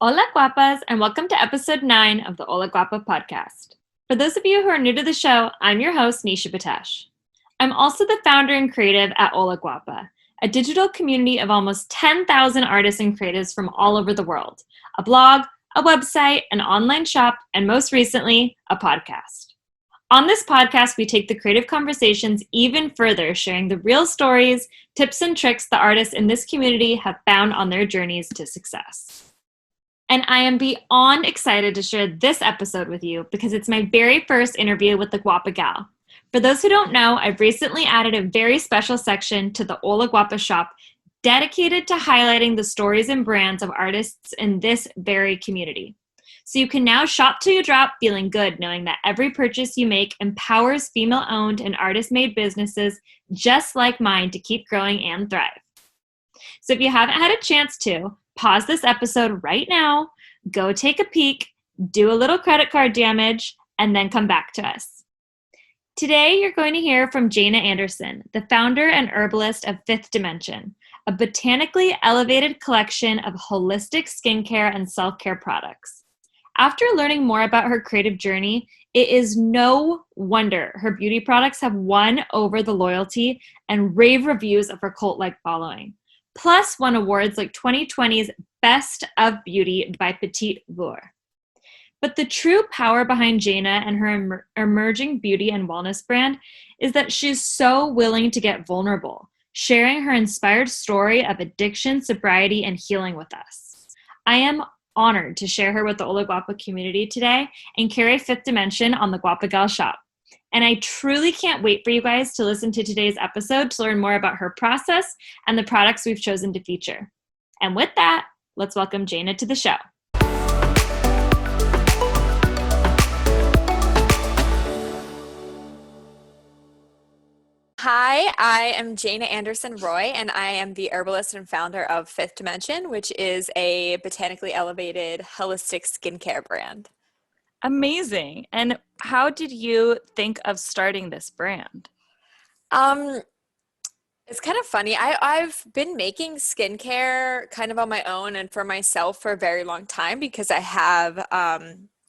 Hola guapas, and welcome to episode 9 of the Hola Guapa podcast. For those of you who are new to the show, I'm your host, Nisha Patesh. I'm also the founder and creative at Hola Guapa, a digital community of almost 10,000 artists and creatives from all over the world, a blog, a website, an online shop, and most recently, a podcast. On this podcast, we take the creative conversations even further, sharing the real stories, tips, and tricks the artists in this community have found on their journeys to success. And I am beyond excited to share this episode with you because it's my very first interview with the Guapa Gal. For those who don't know, I've recently added a very special section to the Hola Guapa shop dedicated to highlighting the stories and brands of artists in this very community. So you can now shop till you drop feeling good knowing that every purchase you make empowers female-owned and artist-made businesses just like mine to keep growing and thrive. So if you haven't had a chance to, pause this episode right now, go take a peek, do a little credit card damage, and then come back to us. Today, you're going to hear from Jayna Anderson, the founder and herbalist of Fifth Dimension, a botanically elevated collection of holistic skincare and self-care products. After learning more about her creative journey, it is no wonder her beauty products have won over the loyalty and rave reviews of her cult-like following. Plus won awards like 2020's Best of Beauty by Petite Vour. But the true power behind Jayna and her emerging beauty and wellness brand is that she's so willing to get vulnerable, sharing her inspired story of addiction, sobriety, and healing with us. I am honored to share her with the Hola Guapa community today and carry Fifth Dimension on the Guapa Gal shop. And I truly can't wait for you guys to listen to today's episode to learn more about her process and the products we've chosen to feature. And with that, let's welcome Jayna to the show. Hi, I am Jayna Anderson Roy, and I am the herbalist and founder of Fifth Dimension, which is a botanically elevated holistic skincare brand. Amazing. And how did you think of starting this brand? Um, it's kind of funny. I've been making skincare kind of on my own and for myself for a very long time because I have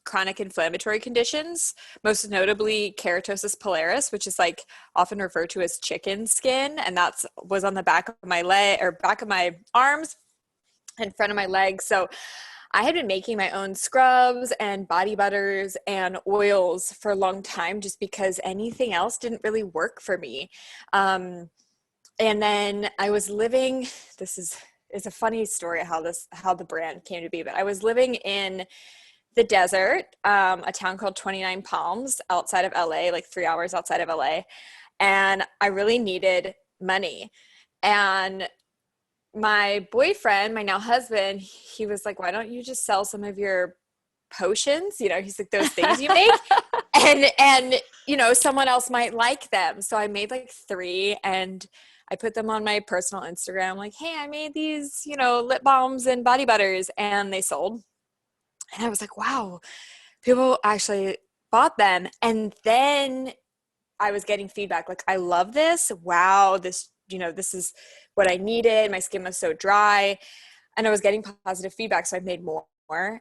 chronic inflammatory conditions, most notably keratosis pilaris, which is like often referred to as chicken skin, and that's was on the back of my leg or back of my arms and front of my legs. So I had been making my own scrubs and body butters and oils for a long time just because anything else didn't really work for me. And then I was living, this is a funny story how the brand came to be, but I was living in the desert, a town called 29 Palms outside of LA, like 3 hours outside of LA. And I really needed money. And my boyfriend, my now husband, he was like, why don't you just sell some of your potions? You know, he's like, those things you make. And you know, someone else might like them. So I made like 3 and I put them on my personal Instagram, like, hey, I made these, you know, lip balms and body butters, and they sold. And I was like, wow, people actually bought them. And then I was getting feedback like, I love this. Wow, this, you know, this is what I needed. My skin was so dry. And I was getting positive feedback. So I made more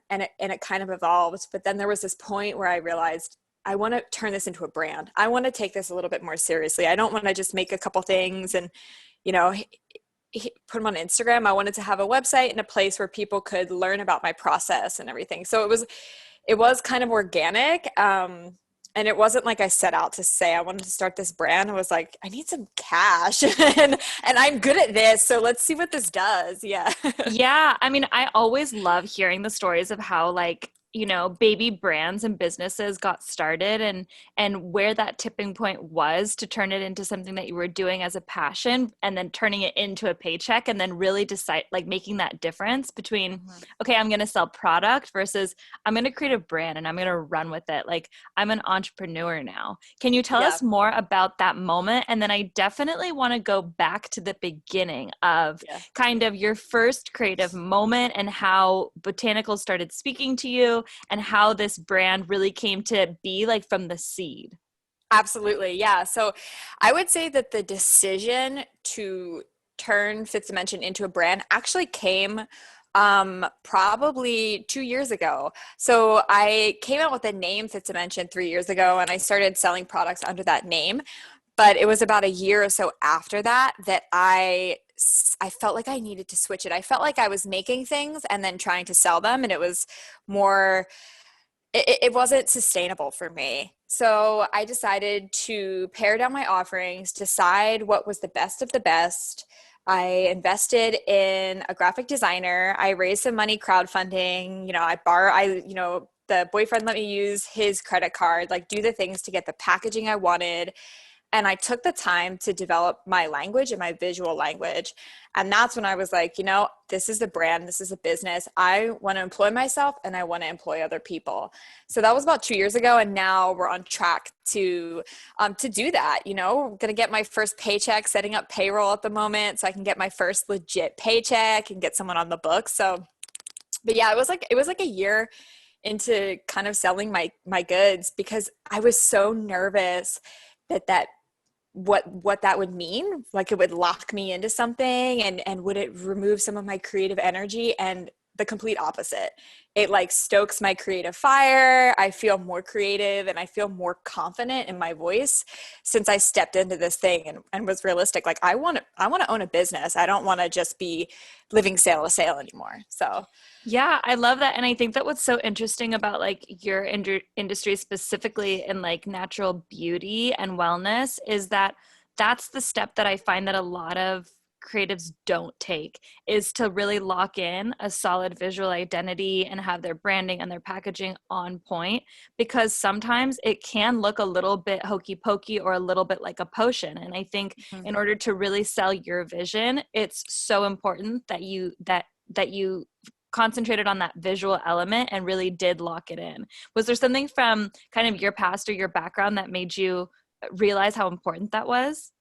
and it kind of evolved. But then there was this point where I realized I want to turn this into a brand. I want to take this a little bit more seriously. I don't want to just make a couple things and, you know, put them on Instagram. I wanted to have a website and a place where people could learn about my process and everything. So it was kind of organic. And it wasn't like I set out to say I wanted to start this brand. I was like, I need some cash and I'm good at this. So let's see what this does. Yeah. Yeah, I mean, I always love hearing the stories of how baby brands and businesses got started and where that tipping point was to turn it into something that you were doing as a passion and then turning it into a paycheck and then really decide like making that difference between, okay, I'm going to sell product versus I'm going to create a brand and I'm going to run with it. Like I'm an entrepreneur now. Can you tell us more about that moment? And then I definitely want to go back to the beginning of kind of your first creative moment and how botanicals started speaking to you and how this brand really came to be like from the seed. Absolutely. Yeah. So I would say that the decision to turn Fifth Dimension into a brand actually came Probably 2 years ago. So I came out with the name Fit Dimension 3 years ago, and I started selling products under that name. But it was about a year or so after that that I felt like I needed to switch it. I felt like I was making things and then trying to sell them, and it was more it wasn't sustainable for me. So I decided to pare down my offerings, decide what was the best of the best. I invested in a graphic designer. I raised some money crowdfunding. The boyfriend let me use his credit card, like do the things to get the packaging I wanted. And I took the time to develop my language and my visual language. And that's when I was like, this is a brand, this is a business. I want to employ myself and I want to employ other people. So that was about 2 years ago. And now we're on track to do that. We're going to get my first paycheck, setting up payroll at the moment, so I can get my first legit paycheck and get someone on the books. But yeah, it was like a year into kind of selling my goods, because I was so nervous that what that would mean. Like, it would lock me into something, and would it remove some of my creative energy? And the complete opposite. It like stokes my creative fire. I feel more creative and I feel more confident in my voice since I stepped into this thing and was realistic. Like, I want to own a business. I don't want to just be living sale to sale anymore. So Yeah, I love that. And I think that what's so interesting about like your industry specifically in like natural beauty and wellness is that that's the step that I find that a lot of creatives don't take, is to really lock in a solid visual identity and have their branding and their packaging on point, because sometimes it can look a little bit hokey pokey or a little bit like a potion. And I think in order to really sell your vision, it's so important that you concentrated on that visual element and really did lock it in. Was there something from kind of your past or your background that made you realize how important that was?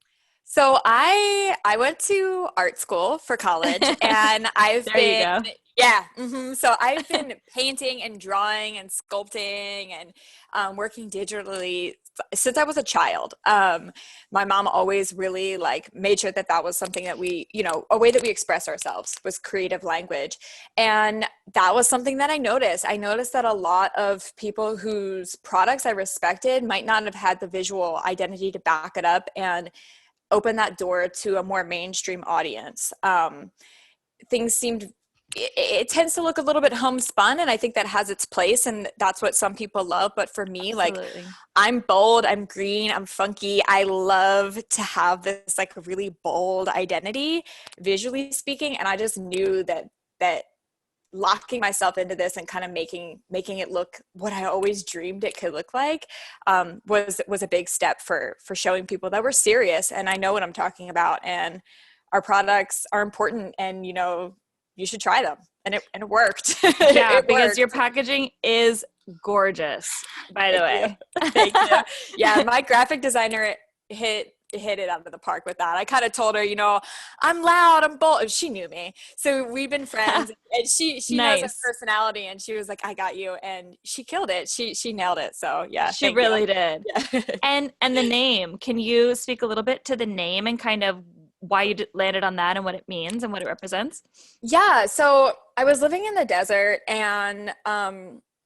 So I went to art school for college, and I've There you been, go. yeah. So I've been painting and drawing and sculpting and working digitally since I was a child. My mom always really like made sure that that was something that we, a way that we express ourselves was creative language. And that was something that I noticed. I noticed that a lot of people whose products I respected might not have had the visual identity to back it up and open that door to a more mainstream audience. Things seemed, it tends to look a little bit homespun, and I think that has its place, and that's what some people love. But for me, Absolutely. like, I'm bold, I'm green, I'm funky. I love to have this like really bold identity, visually speaking, and I just knew that locking myself into this and kind of making it look what I always dreamed it could look like was a big step for showing people that we're serious and I know what I'm talking about, and our products are important, and you should try them. And it worked. Yeah, It because your worked. packaging is gorgeous, by the Thank you. way. Thank you. Yeah, my graphic designer hit it out of the park with that. I kind of told her, I'm loud, I'm bold. She knew me. So we've been friends, and she knows my Nice. personality, and she was like, I got you. And she killed it. She nailed it. So yeah, She thank you. really did. Yeah. And the name, can you speak a little bit to the name and kind of why you landed on that and what it means and what it represents? Yeah, so I was living in the desert, and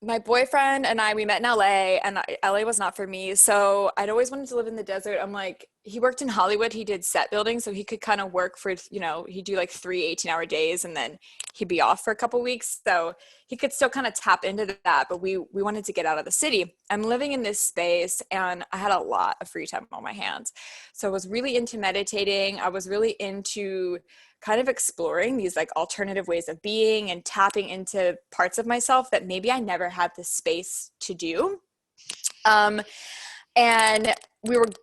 my boyfriend and we met in LA, and LA was not for me. So I'd always wanted to live in the desert. I'm like, he worked in Hollywood. He did set building, so he could kind of work for, he'd do like 3 18-hour days, and then he'd be off for a couple weeks. So he could still kind of tap into that, but we wanted to get out of the city. I'm living in this space, and I had a lot of free time on my hands. So I was really into meditating. I was really into kind of exploring these like alternative ways of being and tapping into parts of myself that maybe I never had the space to do. And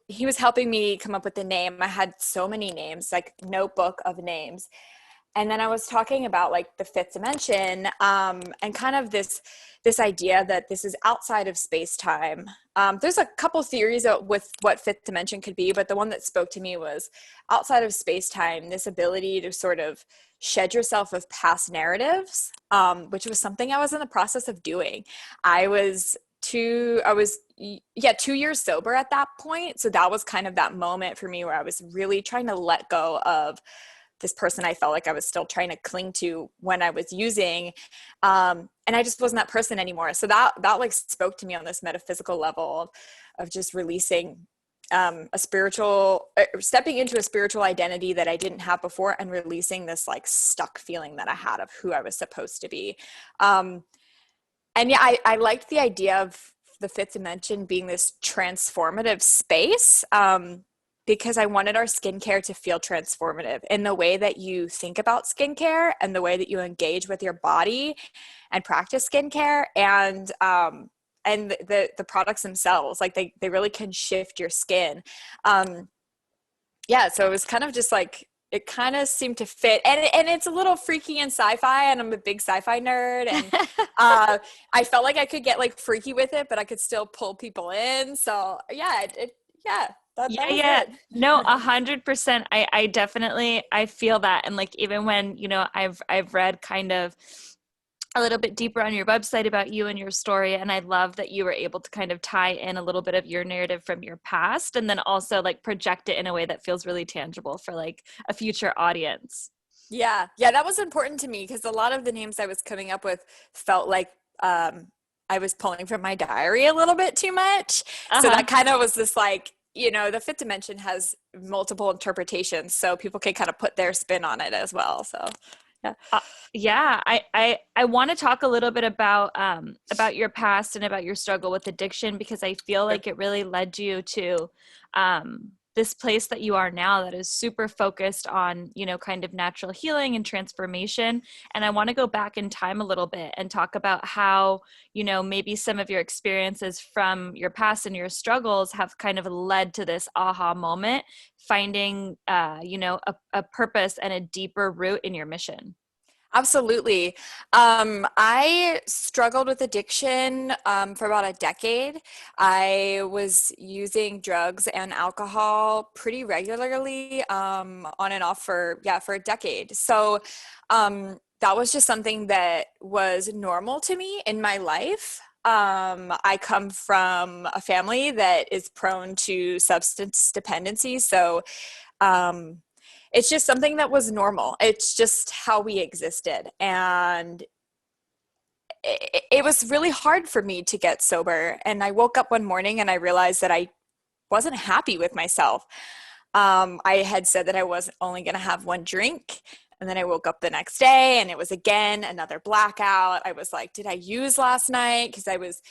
he was helping me come up with the name. I had so many names, like notebook of names. And then I was talking about like the fifth dimension, and kind of this idea that this is outside of space time. There's a couple theories with what fifth dimension could be, but the one that spoke to me was outside of space time, this ability to sort of shed yourself of past narratives, which was something I was in the process of doing. I was 2 years sober at that point. So that was kind of that moment for me where I was really trying to let go of this person I felt like I was still trying to cling to when I was using. And I just wasn't that person anymore. So that like spoke to me on this metaphysical level of just releasing stepping into a spiritual identity that I didn't have before, and releasing this like stuck feeling that I had of who I was supposed to be. And yeah, I liked the idea of the fifth dimension being this transformative space, because I wanted our skincare to feel transformative in the way that you think about skincare and the way that you engage with your body and practice skincare, and the products themselves, like they really can shift your skin. Yeah, so it was kind of just like, it kind of seemed to fit, and it's a little freaky and sci-fi, and I'm a big sci-fi nerd, and I felt like I could get like freaky with it, but I could still pull people in. So yeah, that was it. No, 100%. I definitely, I feel that. And like, even when, I've read kind of a little bit deeper on your website about you and your story, and I love that you were able to kind of tie in a little bit of your narrative from your past, and then also like project it in a way that feels really tangible for like a future audience. Yeah, that was important to me, because a lot of the names I was coming up with felt like I was pulling from my diary a little bit too much. So that kind of was this like, the fifth dimension has multiple interpretations, so people can kind of put their spin on it as well. So yeah. I want to talk a little bit about your past and about your struggle with addiction, because I feel like it really led you to this place that you are now, that is super focused on, kind of natural healing and transformation. And I want to go back in time a little bit and talk about how, maybe some of your experiences from your past and your struggles have kind of led to this aha moment, finding, a purpose and a deeper root in your mission. absolutely. I struggled with addiction for about a decade. I was using drugs and alcohol pretty regularly, on and off for a decade. So that was just something that was normal to me in my life. I come from a family that is prone to substance dependency. So it's just something that was normal. It's just how we existed. And it was really hard for me to get sober. And I woke up one morning and I realized that I wasn't happy with myself. I had said that I was only going to have one drink. And then I woke up the next day and it was again another blackout. I was like, did I use last night? Because I was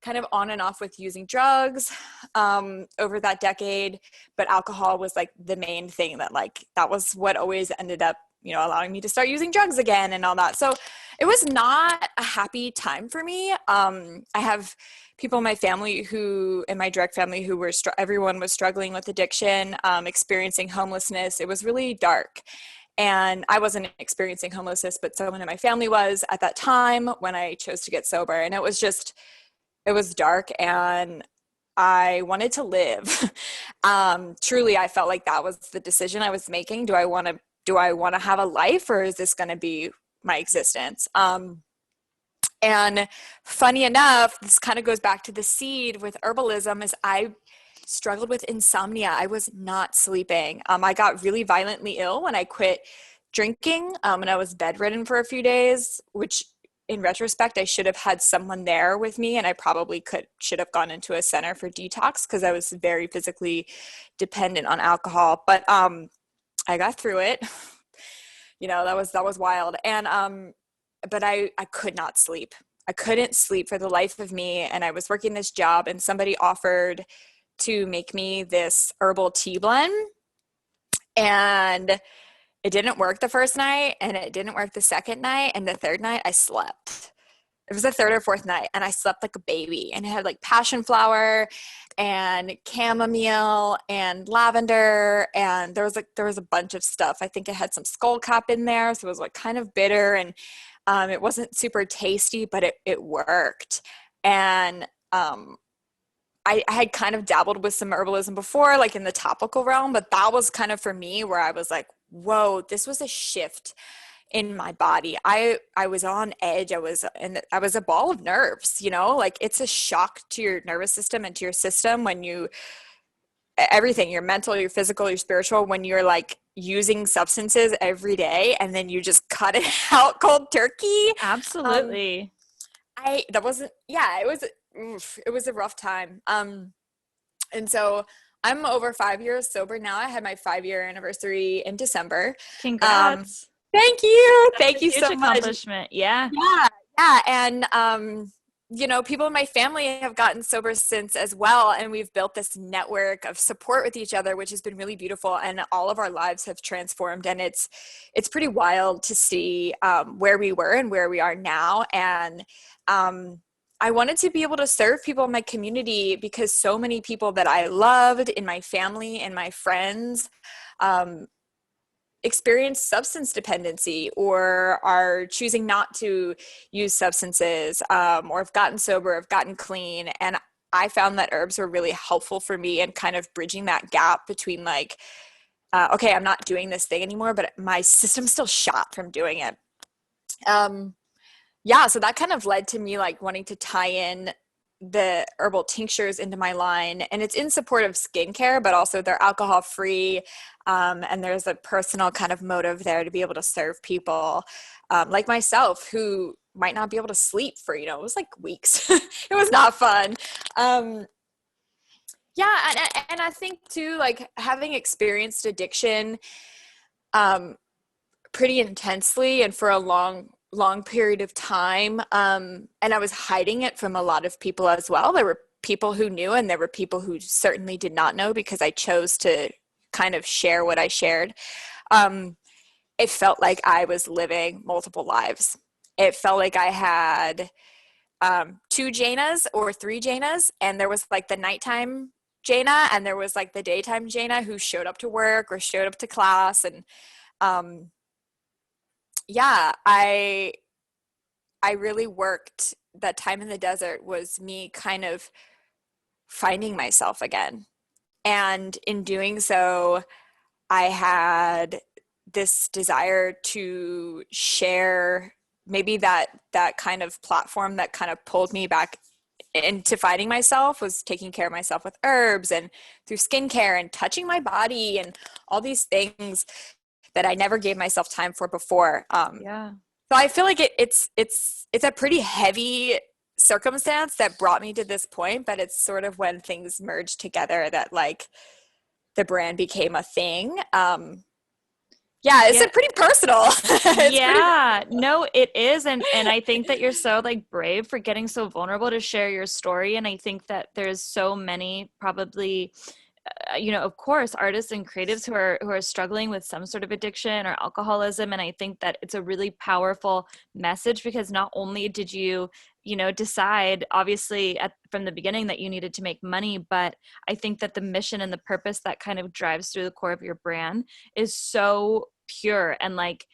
kind of on and off with using drugs over that decade, but alcohol was like the main thing that was what always ended up, allowing me to start using drugs again and all that. So it was not a happy time for me. I have people in my family in my direct family who were, everyone was struggling with addiction, experiencing homelessness. It was really dark. And I wasn't experiencing homelessness, but someone in my family was at that time when I chose to get sober. And it was dark and I wanted to live. Truly, I felt like that was the decision I was making. Do I want to have a life, or is this going to be my existence? And funny enough, this kind of goes back to the seed with herbalism, is I struggled with insomnia. I was not sleeping. I got really violently ill when I quit drinking, and I was bedridden for a few days, which in retrospect, I should have had someone there with me, and I probably should have gone into a center for detox, because I was very physically dependent on alcohol. But I got through it. That was wild. And but I could not sleep. I couldn't sleep for the life of me. And I was working this job, and somebody offered to make me this herbal tea blend. And it didn't work the first night, and it didn't work the second night, and the third night I slept. It was the third or fourth night, and I slept like a baby. And it had like passion flower and chamomile and lavender, and there was a bunch of stuff. I think it had some skullcap in there, so it was like kind of bitter, and it wasn't super tasty, but it worked. And I had kind of dabbled with some herbalism before, like in the topical realm, but that was kind of for me where I was like, whoa, this was a shift in my body. I was on edge. I was a ball of nerves, like it's a shock to your nervous system and to your system when you everything, your mental, your physical, your spiritual, when you're like using substances every day and then you just cut it out cold turkey. Absolutely. That wasn't, yeah, it was a rough time. And so I'm over 5 years sober now. I had my 5-year anniversary in December. Congrats. Thank you. That's Thank a you huge so much. accomplishment. Yeah. Yeah. Yeah. And, you know, people in my family have gotten sober since as well. And we've built this network of support with each other, which has been really beautiful. And all of our lives have transformed. And it's pretty wild to see where we were and where we are now. And I wanted to be able to serve people in my community because so many people that I loved in my family and my friends experience substance dependency or are choosing not to use substances, or have gotten sober, have gotten clean. And I found that herbs were really helpful for me in kind of bridging that gap between like, okay, I'm not doing this thing anymore, but my system's still shot from doing it. Yeah, so that kind of led to me like wanting to tie in the herbal tinctures into my line, and it's in support of skincare, but also they're alcohol free, and there's a personal kind of motive there to be able to serve people like myself who might not be able to sleep for, you know, it was like weeks. It was not fun. Yeah, and I think too, like having experienced addiction pretty intensely and for a long period of time, and I was hiding it from a lot of people as well. There were people who knew and there were people who certainly did not know because I chose to kind of share what I shared. It felt like I was living multiple lives. It felt like I had two Jaynas or three Jaynas, and there was like the nighttime Jayna and there was like the daytime Jayna who showed up to work or showed up to class. And yeah, I really worked. That time in the desert was me kind of finding myself again. And in doing so, I had this desire to share maybe that kind of platform that kind of pulled me back into finding myself was taking care of myself with herbs and through skincare and touching my body and all these things that I never gave myself time for before. Yeah. So I feel like it's a pretty heavy circumstance that brought me to this point, but it's sort of when things merged together that like the brand became a thing. Yeah, it's Yeah. pretty personal. Yeah, no, it is. And I think that you're so like brave for getting so vulnerable to share your story. And I think that there's so many probably you know, of course, artists and creatives who are struggling with some sort of addiction or alcoholism. And I think that it's a really powerful message because not only did you, you know, decide obviously from the beginning that you needed to make money, but I think that the mission and the purpose that kind of drives through the core of your brand is so pure. And like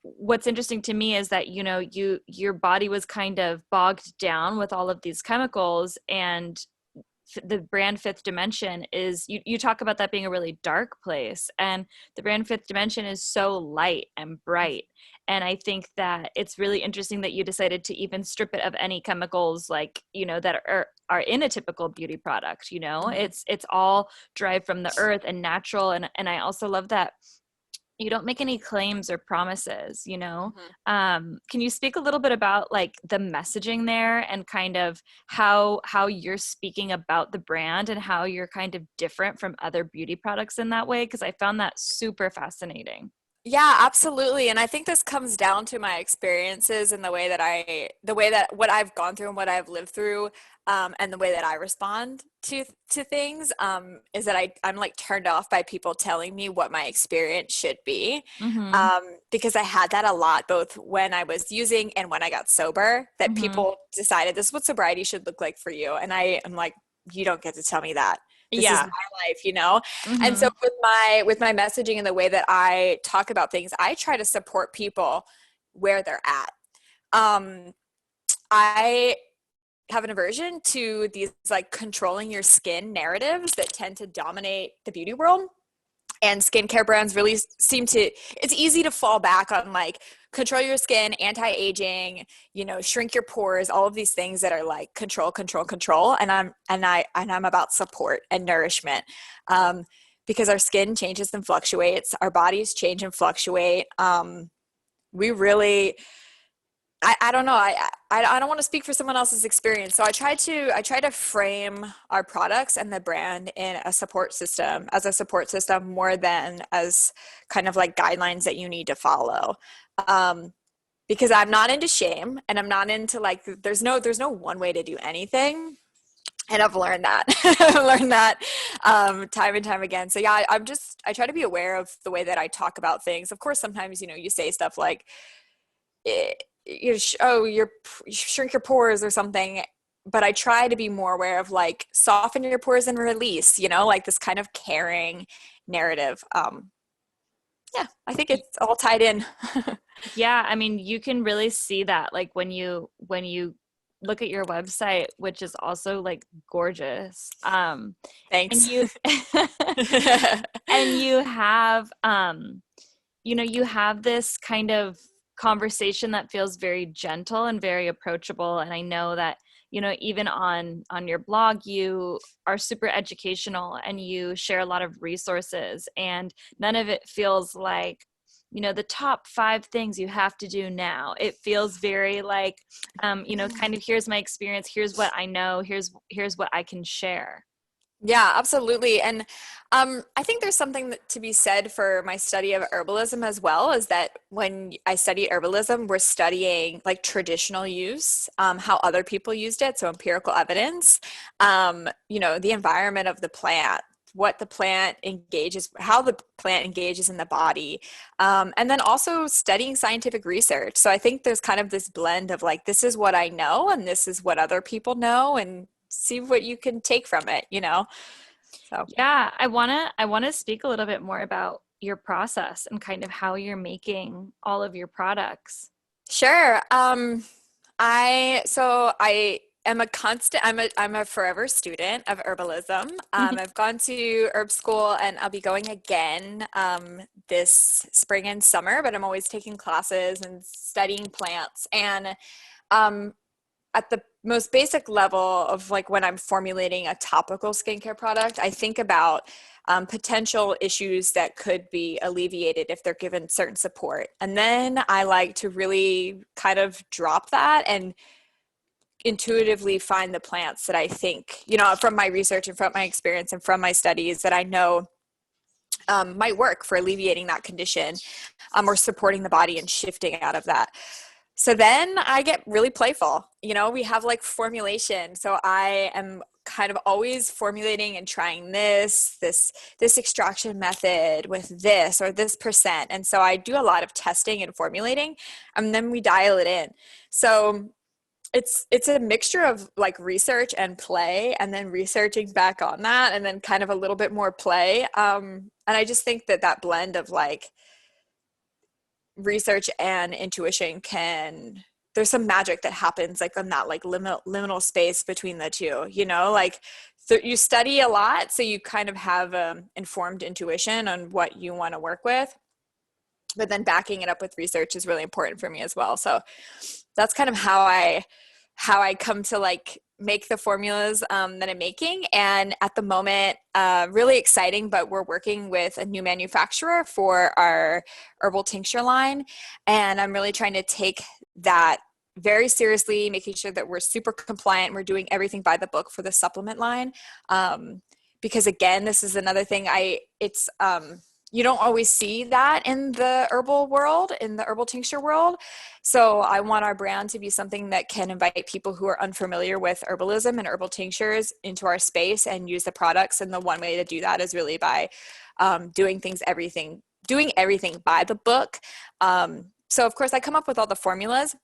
what's interesting to me is that, you know, your body was kind of bogged down with all of these chemicals, and the brand Fifth Dimension is you talk about that being a really dark place, and the brand Fifth Dimension is so light and bright. And I think that it's really interesting that you decided to even strip it of any chemicals, like, you know, that are in a typical beauty product. You know, Mm-hmm. it's all derived from the earth and natural. And I also love that you don't make any claims or promises, you know. Can you speak a little bit about like the messaging there and kind of how you're speaking about the brand and how you're kind of different from other beauty products in that way? Because I found that super fascinating. Yeah, absolutely. And I think this comes down to my experiences and the way that what I've gone through and what I've lived through, and the way that I respond to things, is that I'm like turned off by people telling me what my experience should be, Mm-hmm. because I had that a lot, both when I was using and when I got sober, that Mm-hmm. people decided this is what sobriety should look like for you. And I am like, you don't get to tell me that. This is Yeah. my life, you know? And so Mm-hmm. with my messaging and the way that I talk about things, I try to support people where they're at. I have an aversion to these like controlling your skin narratives that tend to dominate the beauty world. And skincare brands really seem to, it's easy to fall back on like control your skin, anti-aging, shrink your pores, all of these things that are like control, control, control. And I'm about support and nourishment. Because our skin changes and fluctuates, our bodies change and fluctuate. We really, I don't know. I don't want to speak for someone else's experience. So I try to frame our products and the brand in a support system, as a support system more than as kind of like guidelines that you need to follow. Because I'm not into shame, and I'm not into like, there's no one way to do anything. And I've learned that. I've learned that time and time again. So yeah, I try to be aware of the way that I talk about things. Of course, sometimes, you say stuff like, you shrink your pores or something, but I try to be more aware of like soften your pores and release, like this kind of caring narrative. Yeah, I think it's all tied in. Yeah, I mean, you can really see that like when you look at your website, which is also like gorgeous. Thanks. And you and you have you have this kind of conversation that feels very gentle and very approachable. And I know that, even on your blog, you are super educational and you share a lot of resources, and none of it feels like, the top 5 things you have to do now. It feels very like, kind of, here's my experience, here's what I know, here's what I can share. Yeah, absolutely. And I think there's something to be said for my study of herbalism as well, is that when I study herbalism, we're studying like traditional use, how other people used it, so empirical evidence, the environment of the plant, what the plant engages, how the plant engages in the body, and then also studying scientific research. So I think there's kind of this blend of like, this is what I know and this is what other people know, and see what you can take from it, So Yeah, I want to speak a little bit more about your process and kind of how you're making all of your products. sure. I am a constant, I'm a forever student of herbalism. I've gone to herb school and I'll be going again this spring and summer, but I'm always taking classes and studying plants. And um, at the most basic level of like when I'm formulating a topical skincare product, I think about potential issues that could be alleviated if they're given certain support. And then I like to really kind of drop that and intuitively find the plants that I think, from my research and from my experience and from my studies, that I know might work for alleviating that condition, or supporting the body and shifting out of that. So then I get really playful. We have like formulation. So I am kind of always formulating and trying this extraction method with this or this percent. And so I do a lot of testing and formulating, and then we dial it in. So it's a mixture of like research and play, and then researching back on that, and then kind of a little bit more play. And I just think that blend of like research and intuition there's some magic that happens like on that like liminal space between the two, like you study a lot, so you kind of have informed intuition on what you want to work with, but then backing it up with research is really important for me as well. So that's kind of how I come to like make the formulas that I'm making. And at the moment, really exciting, but we're working with a new manufacturer for our herbal tincture line. And I'm really trying to take that very seriously, making sure that we're super compliant. We're doing everything by the book for the supplement line. Because again, this is another thing you don't always see that in the herbal world, in the herbal tincture world. So I want our brand to be something that can invite people who are unfamiliar with herbalism and herbal tinctures into our space and use the products. And the one way to do that is really by doing everything by the book. So of course I come up with all the formulas,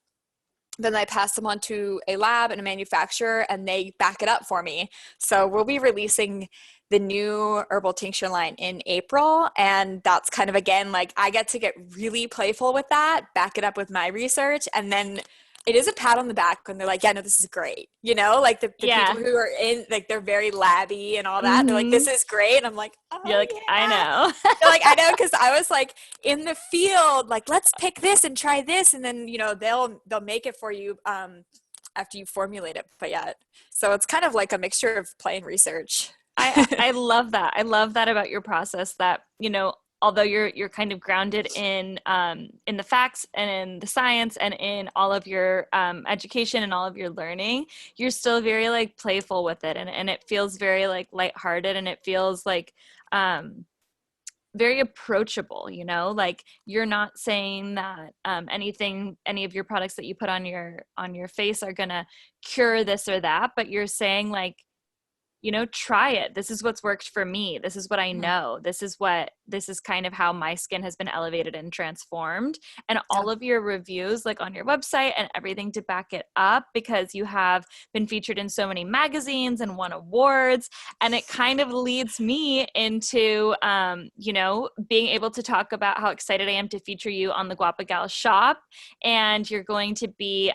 then I pass them on to a lab and a manufacturer, and they back it up for me. So we'll be releasing the new herbal tincture line in April. And that's kind of, again, like I get to get really playful with that, back it up with my research, and then it is a pat on the back when they're like, yeah, no, this is great. You know, like the Yeah. people who are in, like, they're very labby and all that. They're like, Mm-hmm. this is great. And I'm like, You're oh like, I yeah. know. They're like, I know, because I was like in the field, like, let's pick this and try this. And then, you know, they'll make it for you after you formulate it. But yeah, so it's kind of like a mixture of play and research. I love that. I love that about your process that, although you're kind of grounded in the facts and in the science and in all of your education and all of your learning, you're still very like playful with it, and it feels very like lighthearted, and it feels like very approachable, like you're not saying that any of your products that you put on your face are gonna cure this or that, but you're saying like, try it. This is what's worked for me. This is what I know. This is kind of how my skin has been elevated and transformed. And Yeah. all of your reviews, like on your website and everything to back it up, because you have been featured in so many magazines and won awards. And it kind of leads me into, being able to talk about how excited I am to feature you on the Guapa Gal shop. And you're going to be,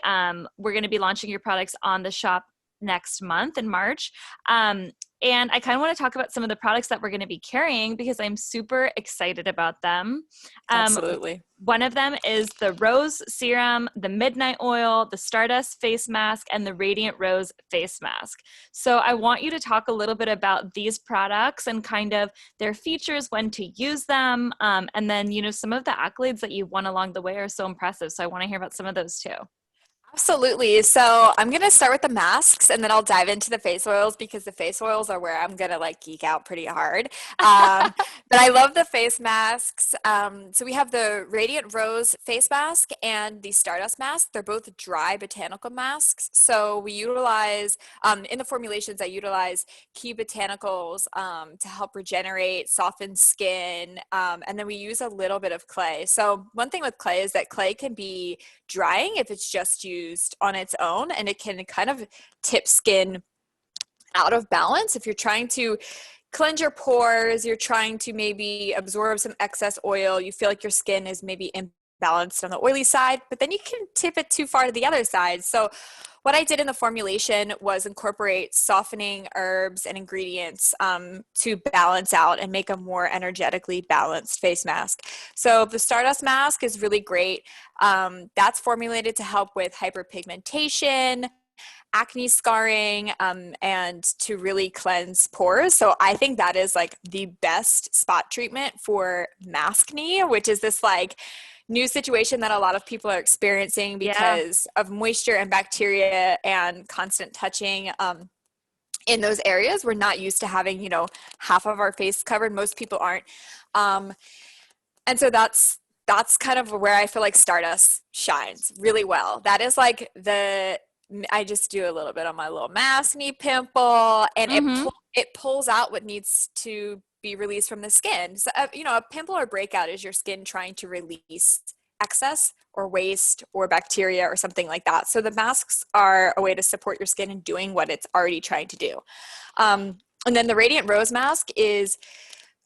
we're going to be launching your products on the shop next month in March. And I kind of want to talk about some of the products that we're going to be carrying because I'm super excited about them. Absolutely. One of them is the Rose Serum, the Midnight Oil, the Stardust Face Mask, and the Radiant Rose Face Mask. So I want you to talk a little bit about these products and kind of their features, when to use them, and then, some of the accolades that you've won along the way are so impressive. So I want to hear about some of those too. Absolutely. So I'm going to start with the masks and then I'll dive into the face oils because the face oils are where I'm going to like geek out pretty hard. But I love the face masks. So we have the Radiant Rose face mask and the Stardust mask. They're both dry botanical masks. So we utilize, in the formulations, I utilize key botanicals to help regenerate, soften skin. And then we use a little bit of clay. So one thing with clay is that clay can be drying if it's just used on its own, and it can kind of tip skin out of balance. If you're trying to cleanse your pores, you're trying to maybe absorb some excess oil, you feel like your skin is maybe imbalanced on the oily side, but then you can tip it too far to the other side. So what I did in the formulation was incorporate softening herbs and ingredients to balance out and make a more energetically balanced face mask. So the Stardust mask is really great. That's formulated to help with hyperpigmentation, acne scarring, and to really cleanse pores. So I think that is like the best spot treatment for maskne, which is this like new situation that a lot of people are experiencing because of moisture and bacteria and constant touching in those areas. We're not used to having, half of our face covered. Most people aren't. And so that's kind of where I feel like Stardust shines really well. That is like I just do a little bit on my little maskne pimple, and it pulls out what needs to be released from the skin. So, a pimple or breakout is your skin trying to release excess or waste or bacteria or something like that. So the masks are a way to support your skin in doing what it's already trying to do. And then the Radiant Rose mask is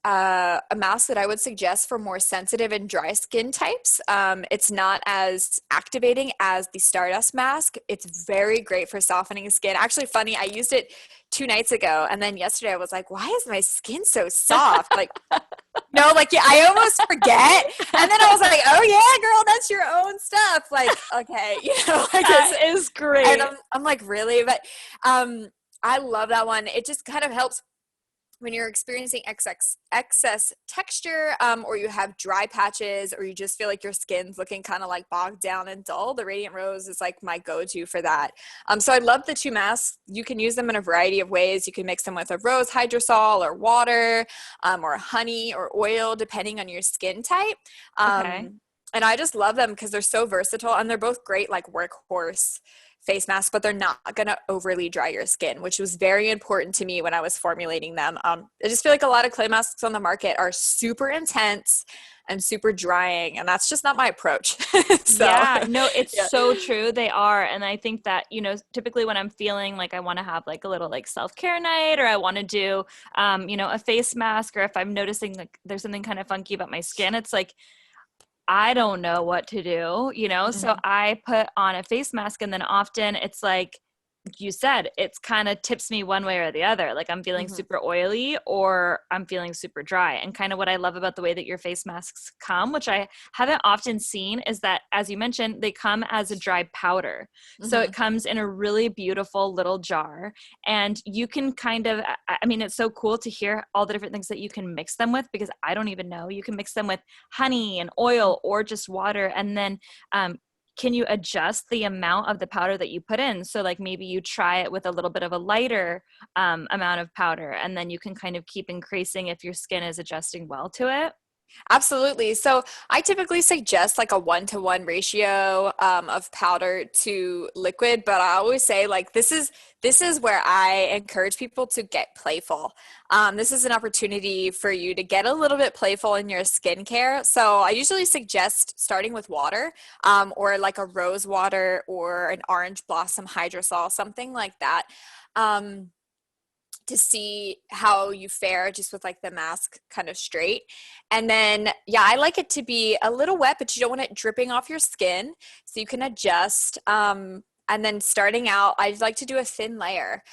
a mask that I would suggest for more sensitive and dry skin types. It's not as activating as the Stardust mask. It's very great for softening skin. Actually, funny, I used it 2 nights ago, and then yesterday I was like, why is my skin so soft? Like, I almost forget. And then I was like, oh yeah, girl, that's your own stuff. Like, okay, that is great. And I'm like, really? But I love that one. It just kind of helps when you're experiencing excess texture, or you have dry patches, or you just feel like your skin's looking kind of like bogged down and dull. The Radiant Rose is like my go-to for that. So I love the 2 masks. You can use them in a variety of ways. You can mix them with a rose hydrosol or water, or honey or oil, depending on your skin type. Okay. And I just love them because they're so versatile, and they're both great like workhorse face masks, but they're not going to overly dry your skin, which was very important to me when I was formulating them. I just feel like a lot of clay masks on the market are super intense and super drying, and that's just not my approach. Yeah, no, it's so true. They are. And I think that, typically when I'm feeling like I want to have like a little like self-care night, or I want to do, a face mask, or if I'm noticing like there's something kind of funky about my skin, it's like, I don't know what to do, so Mm-hmm. I put on a face mask, and then often it's like you said, it's kind of tips me one way or the other. Like I'm feeling Mm-hmm. super oily or I'm feeling super dry. And kind of what I love about the way that your face masks come, which I haven't often seen, is that, as you mentioned, they come as a dry powder. So it Mm-hmm. comes in a really beautiful little jar. And you can kind of, I mean, it's so cool to hear all the different things that you can mix them with, because I don't even know. You can mix them with honey and oil or just water. And then can you adjust the amount of the powder that you put in? So like maybe you try it with a little bit of a lighter amount of powder, and then you can kind of keep increasing if your skin is adjusting well to it. Absolutely. So I typically suggest like a 1-to-1 ratio of powder to liquid, but I always say like this is where I encourage people to get playful. This is an opportunity for you to get a little bit playful in your skincare. So I usually suggest starting with water, or like a rose water or an orange blossom hydrosol, something like that. Um, to see how you fare just with like the mask kind of straight. And then, yeah, I like it to be a little wet, but you don't want it dripping off your skin. So you can adjust. And then starting out, I like to do a thin layer.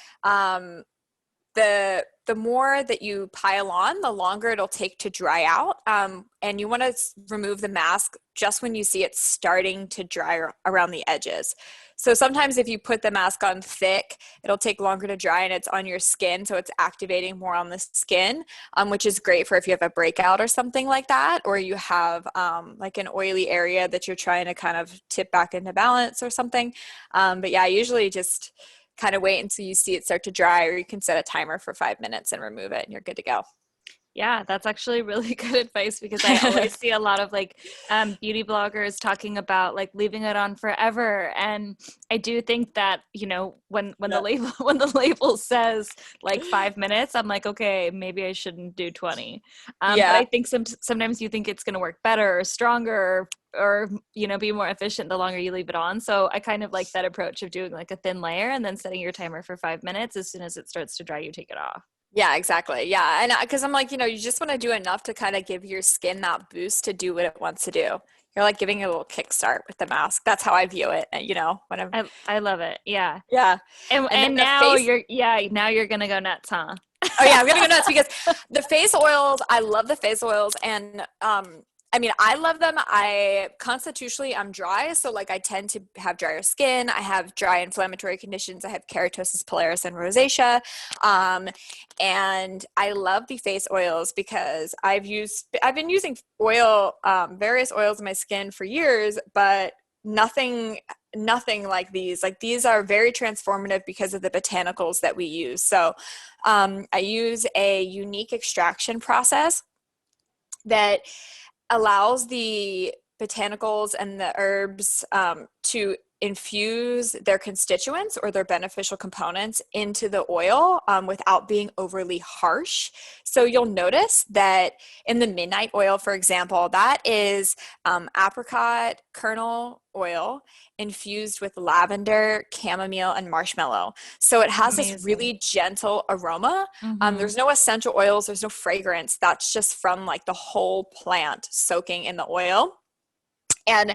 The more that you pile on, the longer it'll take to dry out. And you want to remove the mask just when you see it starting to dry around the edges. So sometimes if you put the mask on thick, it'll take longer to dry and it's on your skin. So it's activating more on the skin, which is great for if you have a breakout or something like that, or you have like an oily area that you're trying to kind of tip back into balance or something. But yeah, I usually just kind of wait until you see it start to dry, or you can set a timer for 5 minutes and remove it and you're good to go. Yeah, that's actually really good advice, because I always see a lot of like beauty bloggers talking about like leaving it on forever. And I do think that, when the Yeah. label when the label says like 5 minutes, I'm like, okay, maybe I shouldn't do 20. But Yeah. I think sometimes you think it's going to work better or stronger or be more efficient the longer you leave it on. So I kind of like that approach of doing like a thin layer and then setting your timer for 5 minutes. As soon as it starts to dry, you take it off. Yeah, exactly. Yeah. And because I'm like, you just want to do enough to kind of give your skin that boost to do what it wants to do. You're like giving it a little kickstart with the mask. That's how I view it. When I'm, I love it. Yeah. yeah. And And then and the now face. you're gonna go nuts, huh? Oh yeah, I'm gonna go nuts because the face oils, I love the face oils, and I mean, I love them. I constitutionally, I'm dry, so like I tend to have drier skin. I have dry inflammatory conditions. I have keratosis pilaris and rosacea, um, and I love the face oils because I've been using various oils in my skin for years, but nothing like these. Like these are very transformative because of the botanicals that we use. So I use a unique extraction process that allows the botanicals and the herbs to infuse their constituents or their beneficial components into the oil without being overly harsh. So you'll notice that in the midnight oil, for example, that is apricot kernel oil infused with lavender, chamomile, and marshmallow. So it has this Amazing. really gentle aroma. Mm-hmm. There's no essential oils, there's no fragrance. That's just from like the whole plant soaking in the oil. And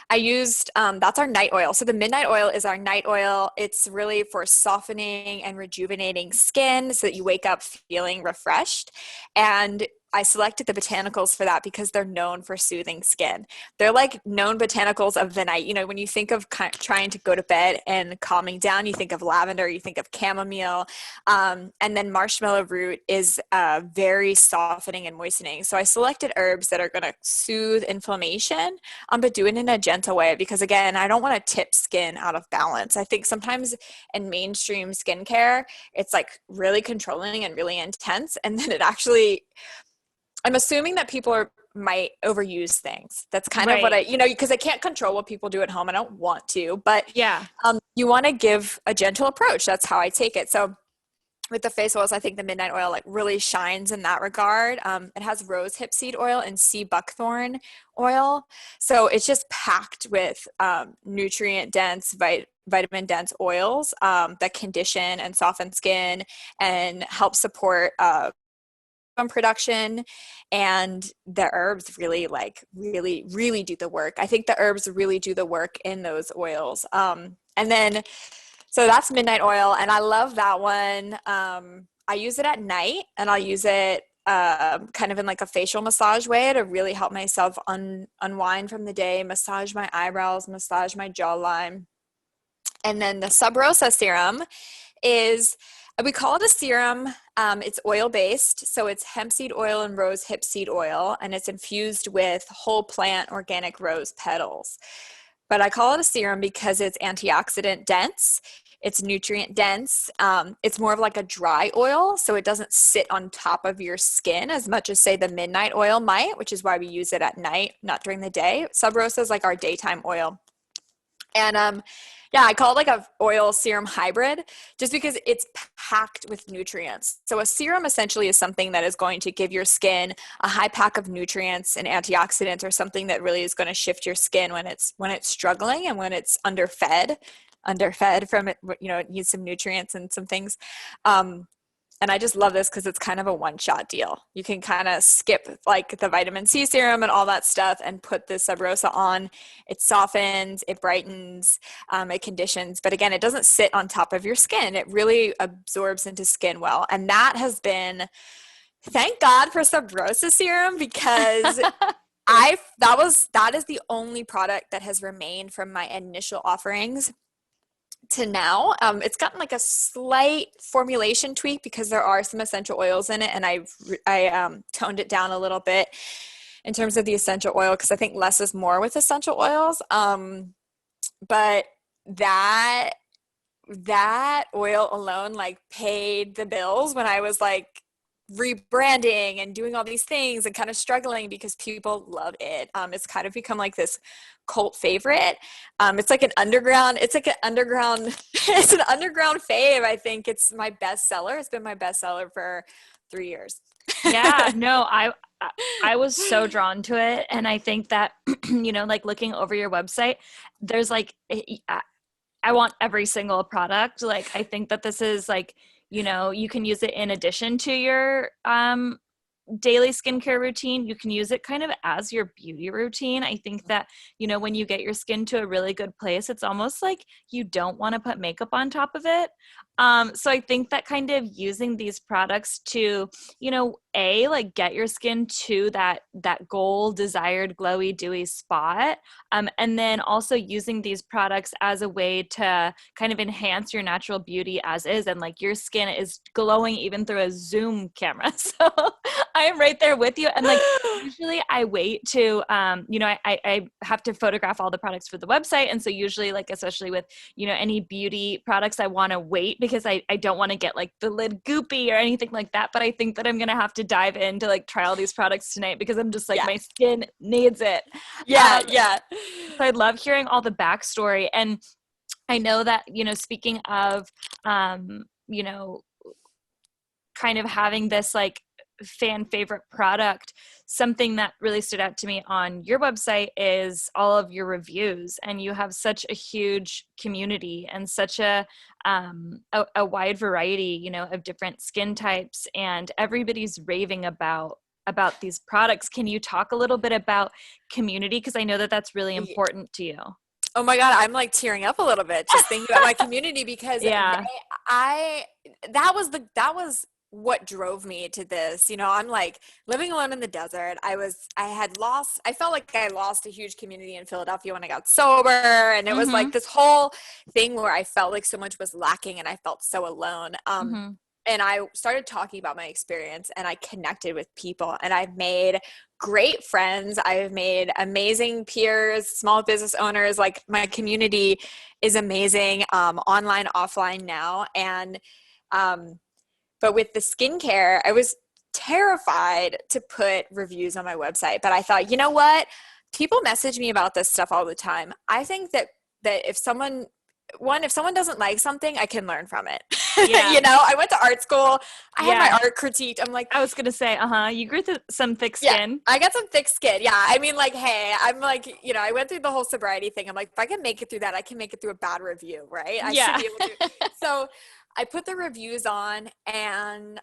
I used that's our night oil. So the midnight oil is our night oil. It's really for softening and rejuvenating skin so that you wake up feeling refreshed. And I selected the botanicals for that because they're known for soothing skin. They're like known botanicals of the night. When you think of trying to go to bed and calming down, you think of lavender, you think of chamomile, and then marshmallow root is very softening and moistening. So I selected herbs that are going to soothe inflammation, but do it in a gentle way because, again, I don't want to tip skin out of balance. I think sometimes in mainstream skincare, it's like really controlling and really intense, and then it actually, I'm assuming that might overuse things. That's kind of what Right. because I can't control what people do at home. I don't want to, but Yeah. you want to give a gentle approach. That's how I take it. So with the face oils, I think the midnight oil like really shines in that regard. It has rose hip seed oil and sea buckthorn oil. So it's just packed with nutrient dense, vitamin dense oils that condition and soften skin and help support production, and the herbs really really do the work. I think the herbs really do the work in those oils. And then, so that's midnight oil, and I love that one. I use it at night, and I'll use it kind of in like a facial massage way to really help myself unwind from the day, massage my eyebrows, massage my jawline. And then the Sub Rosa serum is, we call it a serum. It's oil-based, so it's hemp seed oil and rose hip seed oil, and it's infused with whole plant organic rose petals. But I call it a serum because it's antioxidant dense. It's nutrient dense. It's more of like a dry oil, so it doesn't sit on top of your skin as much as, say, the midnight oil might, which is why we use it at night, not during the day. Sub Rosa is like our daytime oil. And yeah, I call it like a oil serum hybrid just because it's packed with nutrients. So a serum essentially is something that is going to give your skin a high pack of nutrients and antioxidants, or something that really is going to shift your skin when it's struggling and when it's underfed from it, it needs some nutrients and some things. And I just love this because it's kind of a one-shot deal. You can kind of skip like the vitamin C serum and all that stuff and put this Sub Rosa on. It softens, it brightens, it conditions. But again, it doesn't sit on top of your skin. It really absorbs into skin well. And that has been, thank God for Sub Rosa serum, because that is the only product that has remained from my initial offerings to now. It's gotten like a slight formulation tweak because there are some essential oils in it, and I toned it down a little bit in terms of the essential oil, because I think less is more with essential oils. But that oil alone like paid the bills when I was like rebranding and doing all these things and kind of struggling because people love it. It's kind of become like this cult favorite. It's an underground it's an underground fave. I think it's my best seller. It's been my best seller for 3 years. Yeah, no, I was so drawn to it. And I think that, like looking over your website, there's like, I want every single product. Like, I think that this is like, you can use it in addition to your daily skincare routine. You can use it kind of as your beauty routine. I think that, when you get your skin to a really good place, it's almost like you don't want to put makeup on top of it. So I think that kind of using these products to, like get your skin to that goal desired glowy dewy spot. And then also using these products as a way to kind of enhance your natural beauty as is. And like your skin is glowing even through a Zoom camera. So I am right there with you. And like, usually I wait to, I have to photograph all the products for the website. And so usually like, especially with, any beauty products, I want to wait because I don't want to get like the lid goopy or anything like that. But I think that I'm going to have to dive in to like try all these products tonight because I'm just like, my skin needs it. Yeah. So I love hearing all the backstory. And I know that, speaking of, kind of having this like fan favorite product, something that really stood out to me on your website is all of your reviews. And you have such a huge community and such a wide variety, of different skin types, and everybody's raving about these products. Can you talk a little bit about community? Because I know that that's really important to you. Oh my God, I'm like tearing up a little bit just thinking about my community because that was what drove me to this. I'm like living alone in the desert. I felt like I lost a huge community in Philadelphia when I got sober. And it was like this whole thing where I felt like so much was lacking and I felt so alone. And I started talking about my experience and I connected with people and I've made great friends. I've made amazing peers, small business owners. Like my community is amazing, online, offline now. And, but with the skincare, I was terrified to put reviews on my website, but I thought, you know what? People message me about this stuff all the time. I think that if someone doesn't like something, I can learn from it. Yeah. I went to art school. I had my art critiqued. I'm like, I was going to say, you grew some thick skin. Yeah, I got some thick skin. Yeah. I mean, like, hey, I'm like, I went through the whole sobriety thing. I'm like, if I can make it through that, I can make it through a bad review, right? I should be able to. So I put the reviews on and,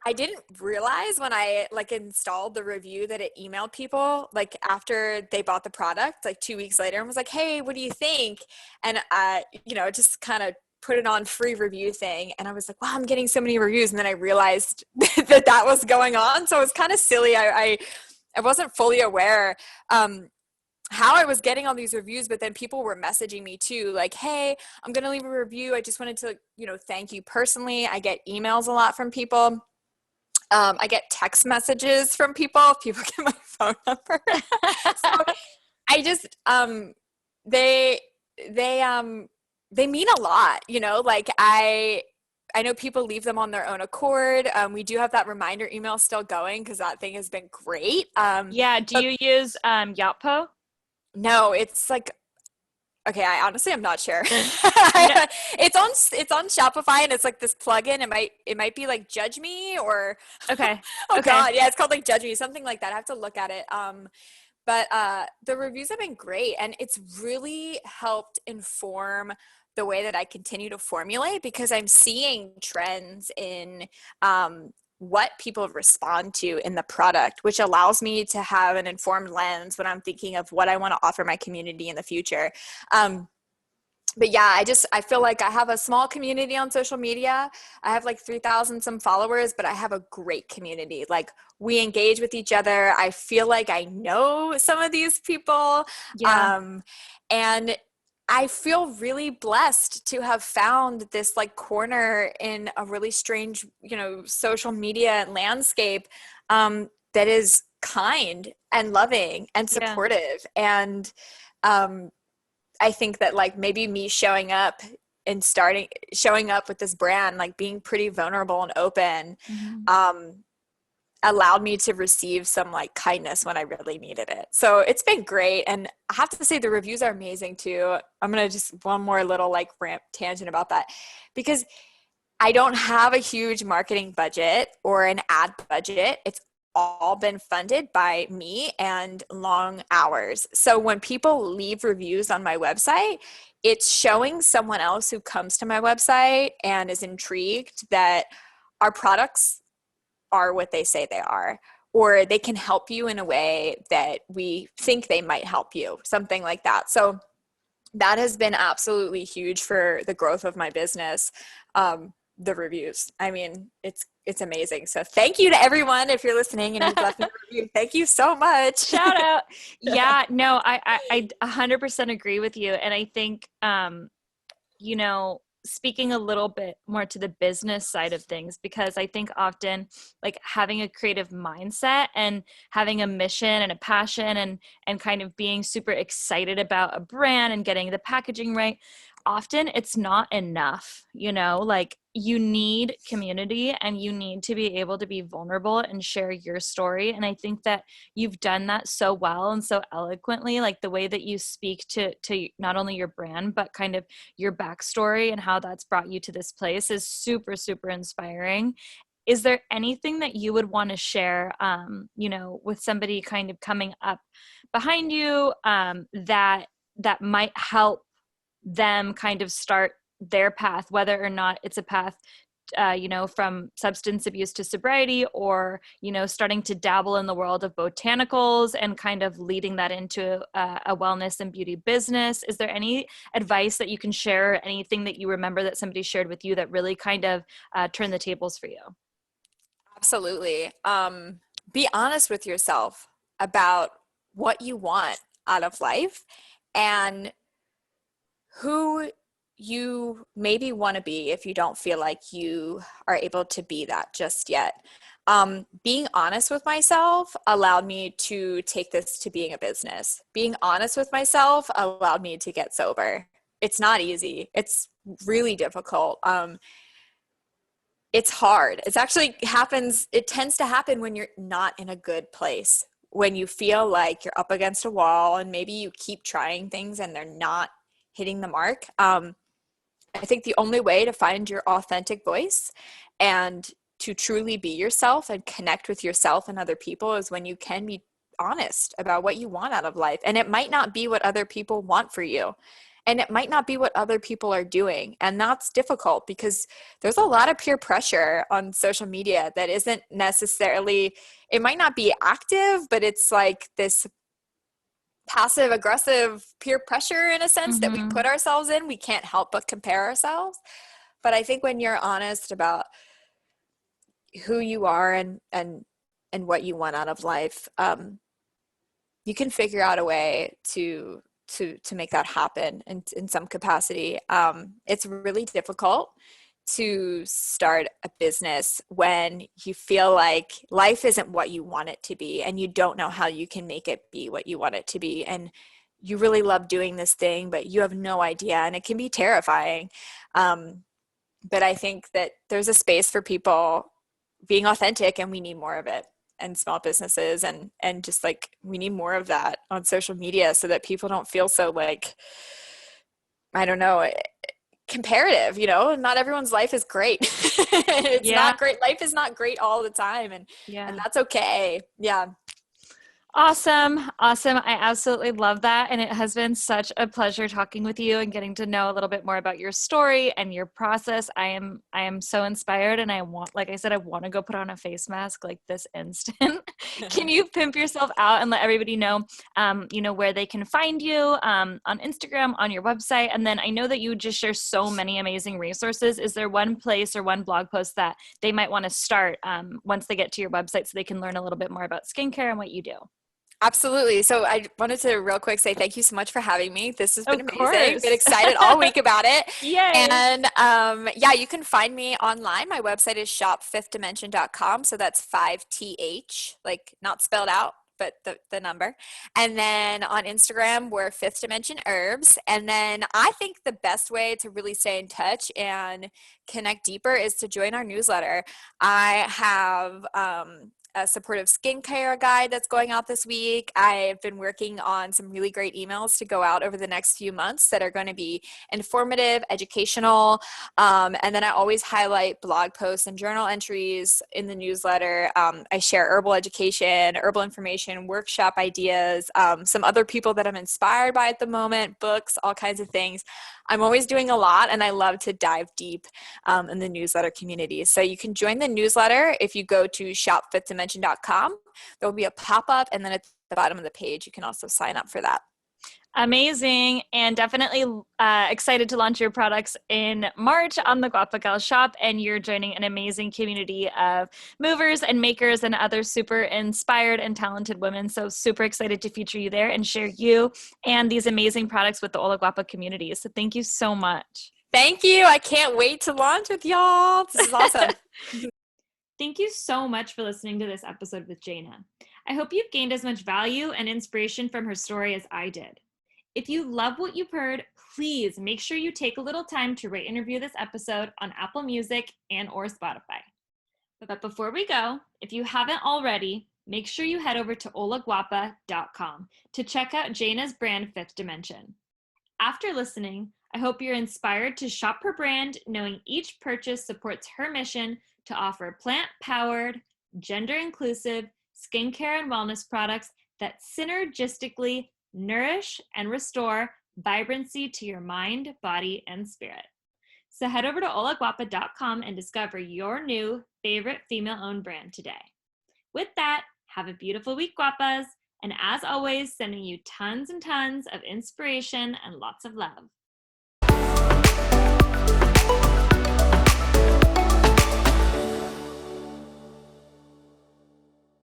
I didn't realize when I like installed the review that it emailed people like after they bought the product, like 2 weeks later, and was like, "Hey, what do you think?" And just kind of put it on free review thing, and I was like, "Wow, I'm getting so many reviews," and then I realized that was going on. So it was kind of silly. I wasn't fully aware how I was getting all these reviews, but then people were messaging me too, like, "Hey, I'm gonna leave a review. I just wanted to, thank you personally." I get emails a lot from people. I get text messages from people. People get my phone number. So I just they they mean a lot, like I know people leave them on their own accord. We do have that reminder email still going because that thing has been great. Yeah. Do you use Yotpo? No, it's like, okay, I honestly am not sure. No. It's on Shopify, and it's like this plugin. It might be like Judge Me or Okay. oh Okay. God, yeah, it's called like Judge Me, something like that. I have to look at it. But the reviews have been great, and it's really helped inform the way that I continue to formulate because I'm seeing trends in what people respond to in the product, which allows me to have an informed lens when I'm thinking of what I want to offer my community in the future. But yeah, I feel like I have a small community on social media. I have like 3,000 some followers, but I have a great community. Like we engage with each other. I feel like I know some of these people. Yeah. And I feel really blessed to have found this like corner in a really strange, social media landscape that is kind and loving and Yeah. supportive. And I think that like maybe me showing up with this brand, like being pretty vulnerable and open, Mhm. allowed me to receive some like kindness when I really needed it. So it's been great. And I have to say the reviews are amazing too. I'm going to just one more little like rant tangent about that because I don't have a huge marketing budget or an ad budget. It's all been funded by me and long hours. So when people leave reviews on my website, it's showing someone else who comes to my website and is intrigued that our products are what they say they are, or they can help you in a way that we think they might help you, something like that. So that has been absolutely huge for the growth of my business. The reviews. I mean, it's amazing. So thank you to everyone if you're listening and you've left me a review. Thank you so much. Shout out. Yeah, no, I 100% agree with you. And I think, speaking a little bit more to the business side of things, because I think often like having a creative mindset and having a mission and a passion and kind of being super excited about a brand and getting the packaging right, often it's not enough, like you need community and you need to be able to be vulnerable and share your story. And I think that you've done that so well and so eloquently, like the way that you speak to not only your brand, but kind of your backstory and how that's brought you to this place is super, super inspiring. Is there anything that you would want to share, with somebody kind of coming up behind you, that might help them kind of start their path, whether or not it's a path from substance abuse to sobriety, or starting to dabble in the world of botanicals and kind of leading that into a wellness and beauty business? Is there any advice that you can share, or anything that you remember that somebody shared with you that really kind of turned the tables for you? Absolutely. Be honest with yourself about what you want out of life and who you maybe want to be if you don't feel like you are able to be that just yet. Being honest with myself allowed me to take this to being a business. Being honest with myself allowed me to get sober. It's not easy. It's really difficult. It's hard. It tends to happen when you're not in a good place, when you feel like you're up against a wall and maybe you keep trying things and they're not hitting the mark. I think the only way to find your authentic voice and to truly be yourself and connect with yourself and other people is when you can be honest about what you want out of life. And it might not be what other people want for you. and it might not be what other people are doing. And that's difficult because there's a lot of peer pressure on social media that isn't necessarily, it might not be active, but it's like this passive aggressive peer pressure in a sense that we put ourselves in. We can't help but compare ourselves. But I think when you're honest about who you are and what you want out of life, you can figure out a way to make that happen in some capacity. It's really difficult to start a business when you feel like life isn't what you want it to be and you don't know how you can make it be what you want it to be, and you really love doing this thing but you have no idea, and it can be terrifying. But I think that there's a space for people being authentic, and we need more of it, and small businesses, and just like we need more of that on social media so that people don't feel so like, I don't know, comparative. Not everyone's life is great. It's not great. Life is not great all the time, and that's okay. Yeah. Awesome. I absolutely love that. And it has been such a pleasure talking with you and getting to know a little bit more about your story and your process. I am so inspired, and I want, like I said, I want to go put on a face mask like this instant. Can you pimp yourself out and let everybody know, where they can find you, on Instagram, on your website? And then I know that you just share so many amazing resources. Is there one place or one blog post that they might want to start, once they get to your website so they can learn a little bit more about skincare and what you do? Absolutely. So I wanted to real quick say thank you so much for having me. This has been Of amazing. course. Been excited all week about it. Yay. And you can find me online. My website is shopfifthdimension.com. So that's 5th, like not spelled out, but the number. And then on Instagram, we're Fifth Dimension Herbs. And then I think the best way to really stay in touch and connect deeper is to join our newsletter. I have a supportive skincare guide that's going out this week. I've been working on some really great emails to go out over the next few months that are going to be informative, educational, and then I always highlight blog posts and journal entries in the newsletter. I share herbal education, herbal information, workshop ideas, some other people that I'm inspired by at the moment, books, all kinds of things. I'm always doing a lot, and I love to dive deep in the newsletter community. So you can join the newsletter if you go to shopfifthdimension.com. There will be a pop-up, and then at the bottom of the page, you can also sign up for that. Amazing, and definitely excited to launch your products in March on the Guapa Gal shop, and you're joining an amazing community of movers and makers and other super inspired and talented women. So super excited to feature you there and share you and these amazing products with the Hola Guapa community. So thank you so much. Thank you. I can't wait to launch with y'all. This is awesome. Thank you so much for listening to this episode with Jayna. I hope you've gained as much value and inspiration from her story as I did. If you love what you've heard, please make sure you take a little time to rate and review this episode on Apple Music and or Spotify. But before we go, if you haven't already, make sure you head over to holaguapa.com to check out Jayna's brand Fifth Dimension. After listening, I hope you're inspired to shop her brand, knowing each purchase supports her mission to offer plant-powered, gender-inclusive skincare and wellness products that synergistically nourish and restore vibrancy to your mind, body, and spirit. So head over to holaguapa.com and discover your new favorite female-owned brand today. With that, have a beautiful week, Guapas, and as always, sending you tons and tons of inspiration and lots of love.